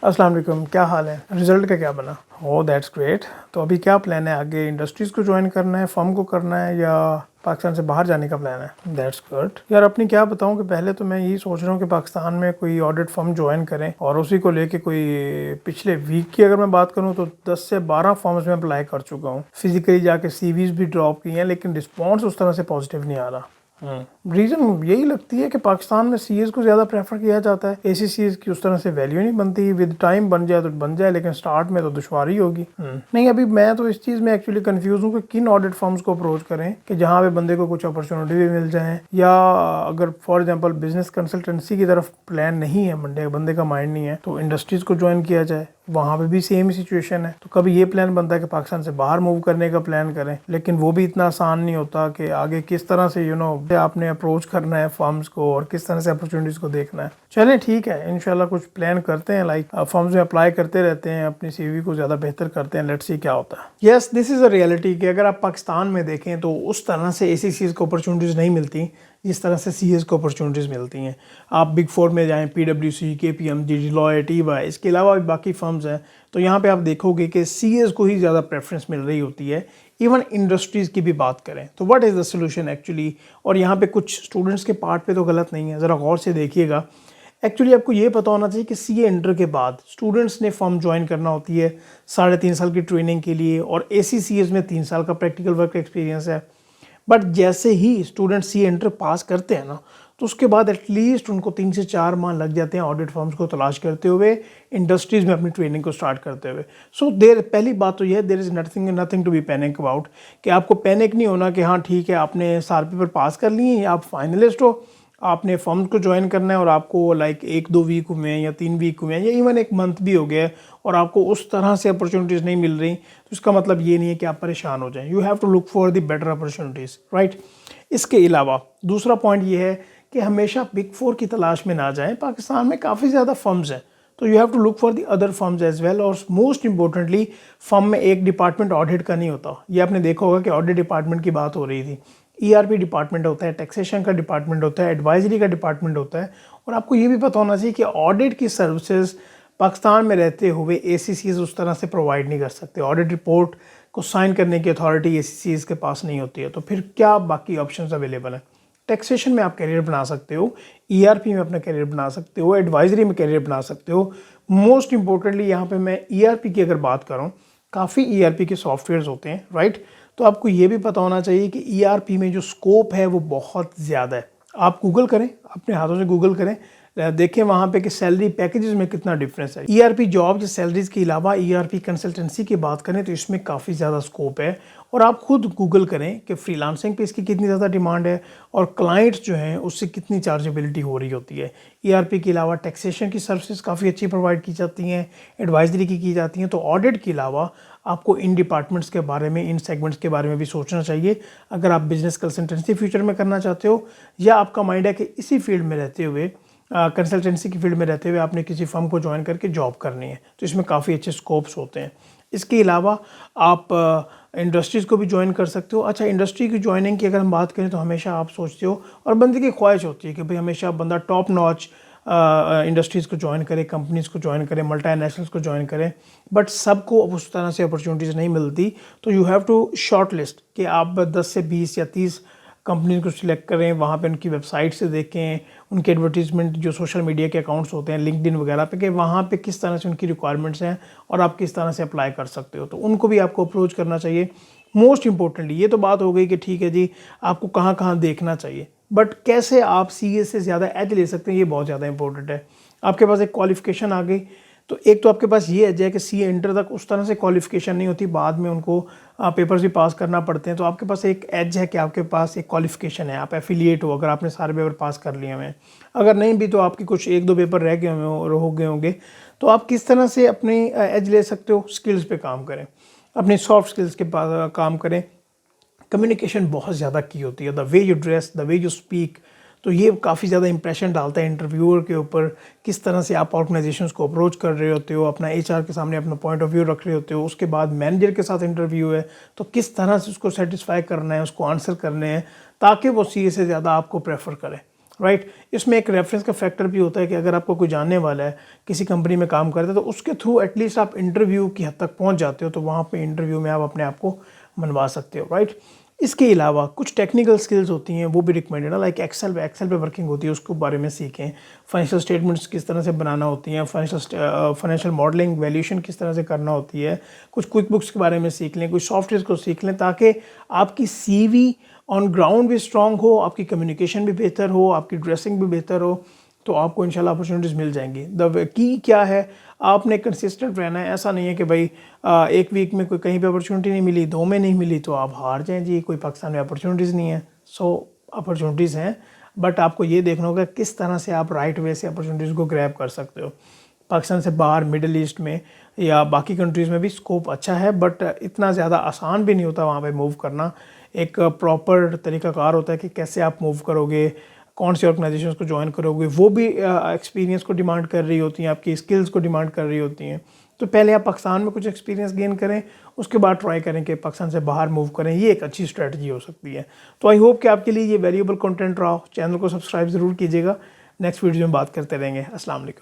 अस्सलाम वालेकुम, क्या हाल है? रिज़ल्ट का क्या बना? Oh that's great. तो अभी क्या प्लान है आगे? इंडस्ट्रीज़ को ज्वाइन करना है, फर्म को करना है, या पाकिस्तान से बाहर जाने का प्लान है? दैट्स गुड यार। अपनी क्या बताऊं कि पहले तो मैं यही सोच रहा हूँ कि पाकिस्तान में कोई ऑडिट फर्म ज्वाइन करें, और उसी को लेके कोई पिछले वीक की अगर मैं बात करूँ तो 10 से 12 फर्म्स में अप्लाई कर चुका हूँ। फिजिकली जाके सीवीज भी ड्रॉप की हैं, लेकिन रिस्पॉन्स उस तरह से पॉजिटिव नहीं आ रहा। रीज़न यही लगती है कि पाकिस्तान में सीएस को ज़्यादा प्रेफर किया जाता है। एसीसीएस की उस तरह से वैल्यू नहीं बनती। विद टाइम बन जाए तो बन जाए, लेकिन स्टार्ट में तो दुश्वारी होगी। नहीं, अभी मैं तो इस चीज़ में एक्चुअली कंफ्यूज हूँ कि किन ऑडिट फर्म्स को अप्रोच करें कि जहाँ पे बंदे को कुछ अपॉर्चुनिटी भी मिल जाए, या अगर फॉर एग्जांपल बिजनेस कंसल्टेंसी की तरफ प्लान नहीं है, बंदे का माइंड नहीं है, तो इंडस्ट्रीज़ को ज्वाइन किया जाए। वहाँ पे भी सेम ही सिचुएशन है। तो कभी ये प्लान बनता है कि पाकिस्तान से बाहर मूव करने का प्लान करें, लेकिन वो भी इतना आसान नहीं होता कि आगे किस तरह से आपने अप्रोच करना है फर्म्स को और किस तरह से अपॉर्चुनिटीज़ को देखना है। चलें ठीक है, इंशाल्लाह कुछ प्लान करते हैं, लाइक फर्म्स में अप्लाई करते रहते हैं, अपनी सीवी को ज़्यादा बेहतर करते हैं। लेट्स सी क्या होता है। Yes, this is a reality कि अगर आप पाकिस्तान में देखें तो उस तरह से एसीसीज को अपॉर्चुनिटीज़ नहीं मिलती जिस तरह से सीएस को अपॉर्चुनिटीज़ मिलती हैं। आप बिग फोर में जाएं, पीडब्ल्यूसी, केपीएमजी, डिलॉयट, ईवाई, इसके अलावा भी बाकी फर्म्स हैं, तो यहाँ पे आप देखोगे कि सीएस को ही ज़्यादा प्रेफरेंस मिल रही होती है। इवन इंडस्ट्रीज़ की भी बात करें तो what is the solution actually. और यहाँ पे कुछ स्टूडेंट्स के पार्ट पे तो गलत नहीं है, ज़रा गौर से देखिएगा। एक्चुअली आपको ये पता होना चाहिए कि सीए इंटर के बाद स्टूडेंट्स ने फर्म ज्वाइन करना होती है 3.5 साल की ट्रेनिंग के लिए, और एसीसीएस में 3 साल का प्रैक्टिकल वर्क एक्सपीरियंस है। बट जैसे ही स्टूडेंट सी इंटर पास करते हैं ना, तो उसके बाद एटलीस्ट उनको 3 से 4 माह लग जाते हैं ऑडिट फर्म्स को तलाश करते हुए, इंडस्ट्रीज़ में अपनी ट्रेनिंग को स्टार्ट करते हुए। सो देर पहली बात तो यह है, there is nothing to be panic about, कि आपको पैनिक नहीं होना कि हाँ ठीक है आपने सारे पेपर पास कर लिए या आप फाइनलिस्ट हो, आपने फर्म को ज्वाइन करना है और आपको लाइक 1-2 वीक हुए हैं या 3 वीक हुए हैं या इवन 1 मंथ भी हो गया है और आपको उस तरह से अपॉर्चुनिटीज़ नहीं मिल रही, तो इसका मतलब ये नहीं है कि आप परेशान हो जाएं। You have to look for the better opportunities, right. इसके अलावा दूसरा पॉइंट ये है कि हमेशा बिग फोर की तलाश में ना जाएं। पाकिस्तान में काफ़ी ज़्यादा फर्म्स हैं, तो you have to look for the other firms as well. और मोस्ट इंपॉर्टेंटली, फर्म में एक डिपार्टमेंट ऑडिट का नहीं होता। ये आपने देखा होगा कि ऑडिट डिपार्टमेंट की बात हो रही थी। ईआरपी डिपार्टमेंट होता है, टैक्सेशन का डिपार्टमेंट होता है, एडवाइजरी का डिपार्टमेंट होता है। और आपको ये भी पता होना चाहिए कि ऑडिट की सर्विसेज पाकिस्तान में रहते हुए एसीसीज उस तरह से प्रोवाइड नहीं कर सकते। ऑडिट रिपोर्ट को साइन करने की अथॉरिटी एसीसीज के पास नहीं होती है, तो फिर क्या बाकी ऑप्शंस अवेलेबल हैं? टैक्सेशन में आप करियर बना सकते हो, ईआरपी में अपना करियर बना सकते हो, एडवाइजरी में करियर बना सकते हो। मोस्ट इंपॉर्टेंटली यहाँ पे मैं ईआरपी की अगर बात करूँ, काफ़ी ईआरपी के सॉफ्टवेयर्स होते हैं, राइट। तो आपको ये भी पता होना चाहिए कि ईआरपी में जो स्कोप है वो बहुत ज़्यादा है। आप गूगल करें, अपने हाथों से गूगल करें, देखें वहाँ पे कि सैलरी पैकेजेस में कितना डिफरेंस है। ईआरपी जॉब या सैलरीज के अलावा ईआरपी कंसल्टेंसी की बात करें तो इसमें काफ़ी ज़्यादा स्कोप है। और आप खुद गूगल करें कि फ्रीलांसिंग पे इसकी कितनी ज़्यादा डिमांड है और क्लाइंट्स जो हैं उससे कितनी चार्जेबिलिटी हो रही होती है। ईआरपी के अलावा टैक्सेशन की सर्विसेज काफ़ी अच्छी प्रोवाइड की जाती हैं, एडवाइजरी की जाती हैं। तो ऑडिट के अलावा आपको इन डिपार्टमेंट्स के बारे में, इन सेगमेंट्स के बारे में भी सोचना चाहिए अगर आप बिजनेस कंसल्टेंसी फ्यूचर में करना चाहते हो, या आपका माइंड है कि इसी फील्ड में रहते हुए, कंसल्टेंसी की फील्ड में रहते हुए आपने किसी फर्म को ज्वाइन करके जॉब करनी है। तो इसमें काफ़ी अच्छे स्कोप्स होते हैं। इसके अलावा आप इंडस्ट्रीज़ को भी ज्वाइन कर सकते हो। अच्छा, इंडस्ट्री की ज्वाइनिंग की अगर हम बात करें तो हमेशा आप सोचते हो और बंदे की ख्वाहिश होती है कि भाई हमेशा बंदा टॉप नॉच इंडस्ट्रीज़ को ज्वाइन करे, कंपनीज़ को ज्वाइन करे, मल्टीनेशनल्स को ज्वाइन करे। बट सबको उस तरह से अपॉर्चुनिटीज़ नहीं मिलती। तो you have to shortlist कि आप 10 से 20 या 30 कंपनीज को सिलेक्ट करें, वहाँ पे उनकी वेबसाइट से देखें, उनके एडवर्टीजमेंट जो सोशल मीडिया के अकाउंट्स होते हैं लिंक्डइन वगैरह पे, कि वहाँ पे किस तरह से उनकी रिक्वायरमेंट्स हैं और आप किस तरह से अप्लाई कर सकते हो। तो उनको भी आपको अप्रोच करना चाहिए। मोस्ट इंपॉर्टेंटली ये तो बात हो गई कि ठीक है जी आपको कहाँ कहाँ देखना चाहिए, बट कैसे आप सीए से ज़्यादा एज ले सकते हैं, ये बहुत ज़्यादा इंपॉर्टेंट है। आपके पास एक क्वालिफिकेशन आ गई, तो एक तो आपके पास ये एज है कि सीए इंटर तक उस तरह से क्वालिफिकेशन नहीं होती, बाद में उनको पेपर्स भी पास करना पड़ते हैं। तो आपके पास एक एज है कि आपके पास एक क्वालिफिकेशन है, आप एफिलिएट हो अगर आपने सारे पेपर पास कर लिए हुए हैं। अगर नहीं भी तो आपके कुछ 1-2 पेपर रह गए हो गए होंगे। तो आप किस तरह से अपनी एज ले सकते हो? स्किल्स पे काम करें, अपनी सॉफ्ट स्किल्स के काम करें। कम्युनिकेशन बहुत ज़्यादा की होती है, the way you dress, the way you speak, तो ये काफ़ी ज़्यादा इंप्रेशन डालता है इंटरव्यूअर के ऊपर। किस तरह से आप ऑर्गेनाइजेशंस को अप्रोच कर रहे होते हो, अपना एचआर के सामने अपना पॉइंट ऑफ व्यू रख रहे होते हो। उसके बाद मैनेजर के साथ इंटरव्यू है, तो किस तरह से उसको सेटिस्फाई करना है, उसको आंसर करने हैं ताकि वो सीए से ज़्यादा आपको प्रेफर करें। राइट। इसमें एक रेफरेंस का फैक्टर भी होता है कि अगर आपको कोई जानने वाला है किसी कंपनी में काम करता है तो उसके थ्रू एटलीस्ट आप इंटरव्यू की हद तक पहुंच जाते हो, तो वहाँ पे इंटरव्यू में आप अपने आप को मनवा सकते हो, राइट। इसके अलावा कुछ टेक्निकल स्किल्स होती हैं वो भी रिकमेंडेड है, लाइक एक्सेल पे वर्किंग होती है, उसके बारे में सीखें। फाइनेंशियल स्टेटमेंट्स किस तरह से बनाना होती हैं, फाइनेंशियल मॉडलिंग वैल्यूएशन किस तरह से करना होती है, कुछ क्विक बुक्स के बारे में सीख लें, कुछ सॉफ्टवेयर को सीख लें, ताकि आपकी सीवी ऑन ग्राउंड भी स्ट्रांग हो, आपकी कम्युनिकेशन भी बेहतर हो, आपकी ड्रेसिंग भी बेहतर हो, तो आपको इंशाल्लाह अपॉर्चुनिटीज़ मिल जाएंगी। द की क्या है, आपने कंसिस्टेंट रहना है। ऐसा नहीं है कि भाई एक वीक में कोई कहीं पे अपॉर्चुनिटी नहीं मिली, 2 में नहीं मिली तो आप हार जाएं जी, कोई पाकिस्तान में अपॉर्चुनिटीज़ नहीं है। सो अपॉर्चुनिटीज़ हैं, बट आपको ये देखना होगा किस तरह से आप राइट वे से अपॉर्चुनिटीज़ को ग्रैब कर सकते हो। पाकिस्तान से बाहर मिडल ईस्ट में या बाकी कंट्रीज़ में भी स्कोप अच्छा है, बट इतना ज़्यादा आसान भी नहीं होता वहाँ पे मूव करना। एक प्रॉपर तरीक़ाकार होता है कि कैसे आप मूव करोगे, कौन सी ऑर्गेनाइजेशंस को ज्वाइन करोगे, वो भी एक्सपीरियंस को डिमांड कर रही होती हैं, आपकी स्किल्स को डिमांड कर रही होती हैं। तो पहले आप पाकिस्तान में कुछ एक्सपीरियंस गेन करें, उसके बाद ट्राई करें कि पाकिस्तान से बाहर मूव करें। ये एक अच्छी स्ट्रेटजी हो सकती है। तो आई होप कि आपके लिए ये वैल्यूएबल कंटेंट रहा हो। चैनल को सब्सक्राइब ज़रूर कीजिएगा। नेक्स्ट वीडियो में बात करते रहेंगे। अस्सलाम वालेकुम।